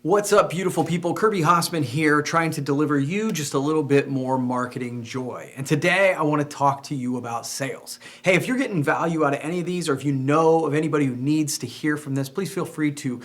What's up, beautiful people? Kirby Hasseman here, trying to deliver you just a little bit more marketing joy. And today I want to talk to you about sales. Hey, if you're getting value out of any of these, or if you know of anybody who needs to hear from this, please feel free to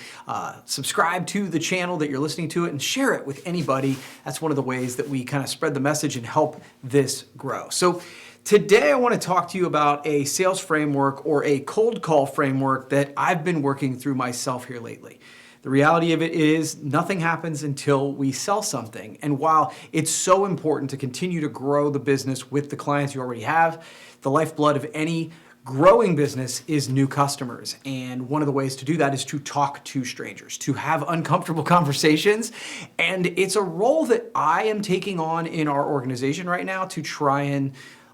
subscribe to the channel that you're listening to it and share it with anybody. That's one of the ways that we kind of spread the message and help this grow. So today I want to talk to you about a sales framework or a cold call framework that I've been working through myself here lately. The reality of it is nothing happens until we sell something. And while it's so important to continue to grow the business with the clients you already have, the lifeblood of any growing business is new customers. And one of the ways to do that is to talk to strangers, to have uncomfortable conversations. And it's a role that I am taking on in our organization right now to try and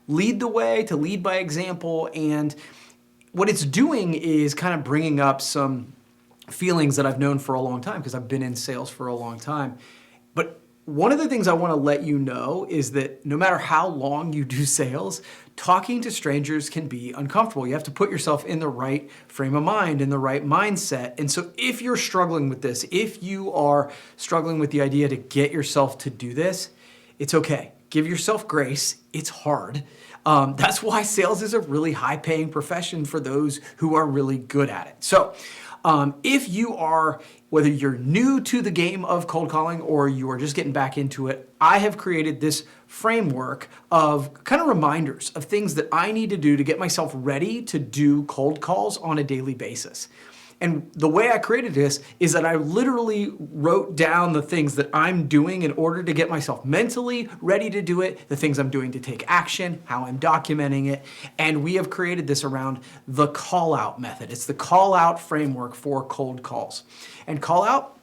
lead the way, to lead by example. And what it's doing is kind of bringing up some feelings that I've known for a long time because I've been in sales for a long time. But one of the things I want to let you know is that no matter how long you do sales, talking to strangers can be uncomfortable. You have to put yourself in the right frame of mind, in the right mindset. And so if you're struggling with this, if you are struggling with the idea to get yourself to do this, it's okay. Give yourself grace. It's hard. That's why sales is a really high-paying profession for those who are really good at it. So if you are, whether you're new to the game of cold calling or you are just getting back into it, I have created this framework of kind of reminders of things that I need to do to get myself ready to do cold calls on a daily basis. And the way I created this is that I literally wrote down the things that I'm doing in order to get myself mentally ready to do it, the things I'm doing to take action, how I'm documenting it. And we have created this around the call-out method. It's the call-out framework for cold calls. And call-out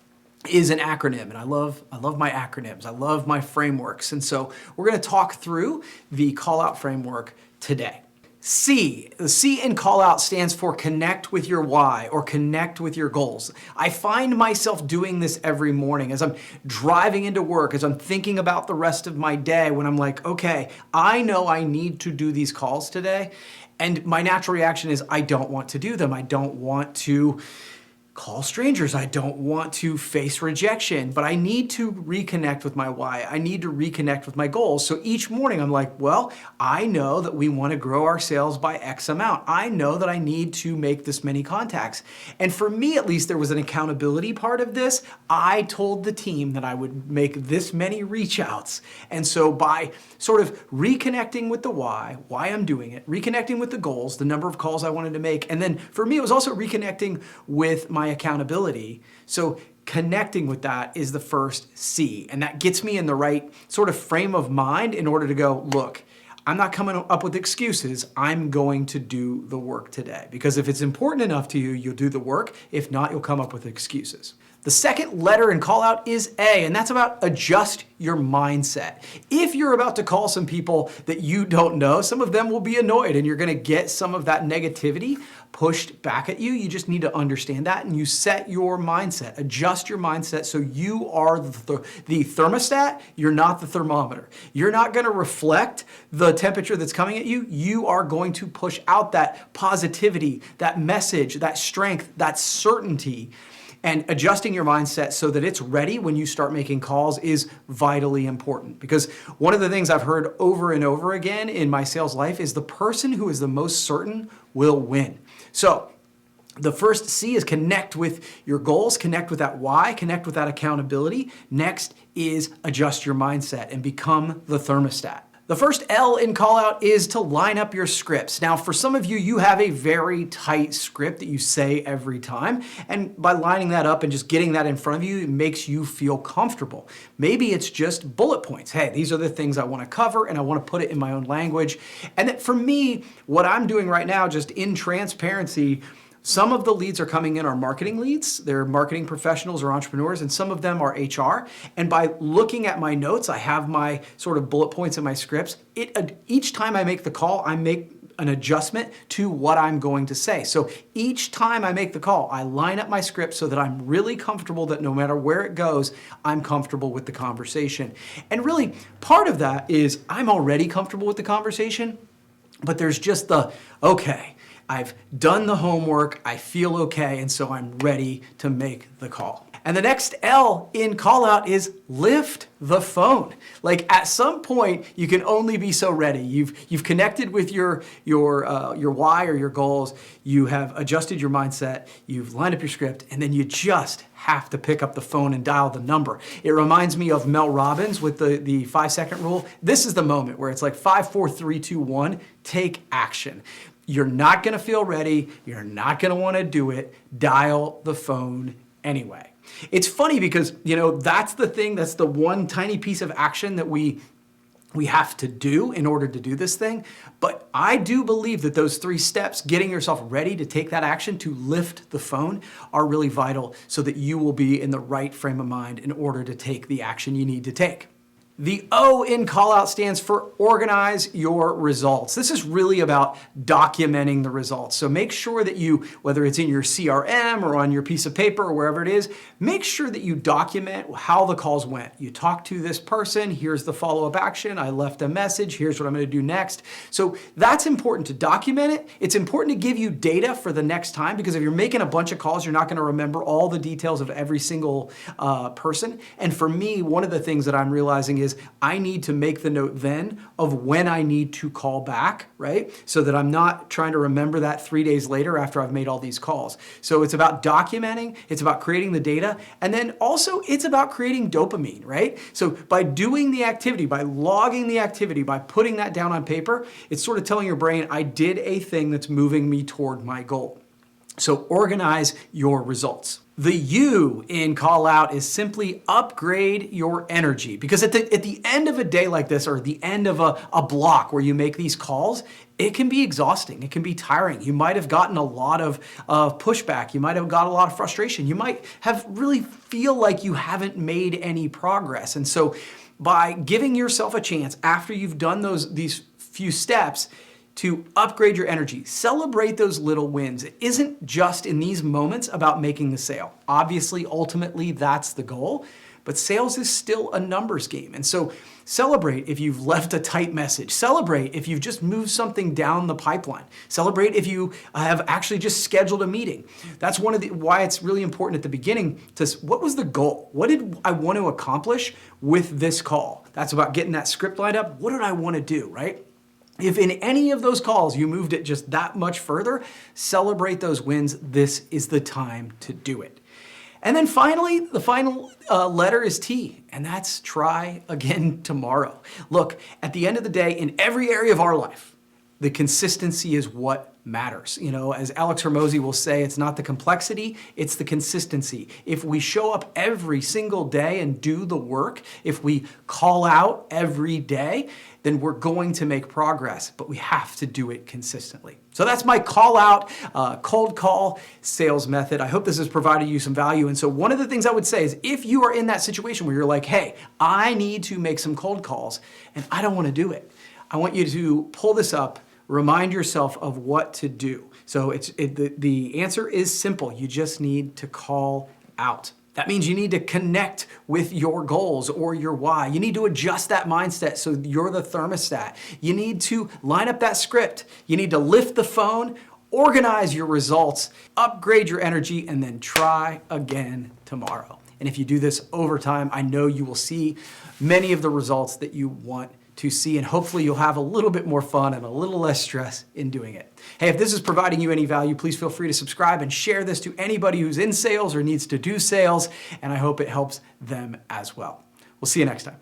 is an acronym, and I love my acronyms. I love my frameworks. And so we're going to talk through the call-out framework today. C. The C in call out stands for connect with your why or connect with your goals. I find myself doing this every morning as I'm driving into work, as I'm thinking about the rest of my day, when I'm like, okay, I know I need to do these calls today. And my natural reaction is I don't want to do them. I don't want to call strangers. I don't want to face rejection, but I need to reconnect with my why. I need to reconnect with my goals. So each morning I'm like, well, I know that we want to grow our sales by X amount. I know that I need to make this many contacts. And for me, at least, there was an accountability part of this. I told the team that I would make this many reach outs. And so by sort of reconnecting with the why I'm doing it, reconnecting with the goals, the number of calls I wanted to make. And then for me, it was also reconnecting with my accountability. So connecting with that is the first C, and that gets me in the right sort of frame of mind in order to go, look, I'm not coming up with excuses. I'm going to do the work today. Because if it's important enough to you, you'll do the work. If not, you'll come up with excuses. The second letter in call out is A, and that's about adjust your mindset. If you're about to call some people that you don't know, some of them will be annoyed and you're going to get some of that negativity pushed back at you. You just need to understand that and you set your mindset, adjust your mindset so you are the thermostat, you're not the thermometer. You're not going to reflect the temperature that's coming at you. You are going to push out that positivity, that message, that strength, that certainty. And adjusting your mindset so that it's ready when you start making calls is vitally important. Because one of the things I've heard over and over again in my sales life is the person who is the most certain will win. So the first C is connect with your goals, connect with that why, connect with that accountability. Next is adjust your mindset and become the thermostat. The first L in call out is to line up your scripts. Now, for some of you, you have a very tight script that you say every time. And by lining that up and just getting that in front of you, it makes you feel comfortable. Maybe it's just bullet points. Hey, these are the things I want to cover and I want to put it in my own language. And that for me, what I'm doing right now, just in transparency, some of the leads are coming in are marketing leads. They're marketing professionals or entrepreneurs, and some of them are HR. And by looking at my notes, I have my sort of bullet points in my scripts. Each time I make the call, I make an adjustment to what I'm going to say. So each time I make the call, I line up my script so that I'm really comfortable that no matter where it goes, I'm comfortable with the conversation. And really, part of that is I'm already comfortable with the conversation, but there's just the, okay, I've done the homework, I feel okay, and so I'm ready to make the call. And the next L in call out is lift the phone. Like at some point, you can only be so ready. You've connected with your why or your goals. You have adjusted your mindset. You've lined up your script, and then you just have to pick up the phone and dial the number. It reminds me of Mel Robbins with the 5-second rule. This is the moment where it's like 5, 4, 3, 2, 1. Take action. You're not going to feel ready. You're not going to want to do it. Dial the phone anyway. It's funny because, that's the thing, that's the one tiny piece of action that we have to do in order to do this thing. But I do believe that those 3 steps, getting yourself ready to take that action to lift the phone, are really vital so that you will be in the right frame of mind in order to take the action you need to take. The O in callout stands for organize your results. This is really about documenting the results. So make sure that you, whether it's in your CRM or on your piece of paper or wherever it is, make sure that you document how the calls went. You talked to this person, here's the follow-up action, I left a message, here's what I'm going to do next. So that's important to document it. It's important to give you data for the next time, because if you're making a bunch of calls, you're not going to remember all the details of every single person. And for me, one of the things that I'm realizing is I need to make the note then of when I need to call back, right? So that I'm not trying to remember that 3 days later after I've made all these calls. So it's about documenting, it's about creating the data, and then also it's about creating dopamine, right? So by doing the activity, by logging the activity, by putting that down on paper, it's sort of telling your brain, I did a thing that's moving me toward my goal. So organize your results. The U in call out is simply upgrade your energy, because at the end of a day like this, or the end of a block where you make these calls, it can be exhausting. It can be tiring. You might have gotten a lot of pushback. You might have got a lot of frustration. You might have really feel like you haven't made any progress. And so by giving yourself a chance after you've done these few steps to upgrade your energy, celebrate those little wins. It isn't just in these moments about making the sale. Obviously, ultimately, that's the goal, but sales is still a numbers game. And so celebrate if you've left a tight message. Celebrate if you've just moved something down the pipeline. Celebrate if you have actually just scheduled a meeting. That's one of why it's really important at the beginning to, what was the goal? What did I want to accomplish with this call? That's about getting that script lined up. What did I want to do, right? If in any of those calls you moved it just that much further, celebrate those wins. This is the time to do it. And then finally, the final letter is T, and that's try again tomorrow. Look, at the end of the day, in every area of our life, the consistency is what matters. As Alex Hormozy will say, it's not the complexity, it's the consistency. If we show up every single day and do the work, if we call out every day, then we're going to make progress, but we have to do it consistently. So that's my call out, cold call sales method. I hope this has provided you some value. And so one of the things I would say is, if you are in that situation where you're like, hey, I need to make some cold calls and I don't want to do it, I want you to pull this up, remind yourself of what to do. So the answer is simple. You just need to call out. That means you need to connect with your goals or your why. You need to adjust that mindset so you're the thermostat. You need to line up that script. You need to lift the phone, organize your results, upgrade your energy, and then try again tomorrow. And if you do this over time, I know you will see many of the results that you want to see, and hopefully you'll have a little bit more fun and a little less stress in doing it. Hey, if this is providing you any value, please feel free to subscribe and share this to anybody who's in sales or needs to do sales, and I hope it helps them as well. We'll see you next time.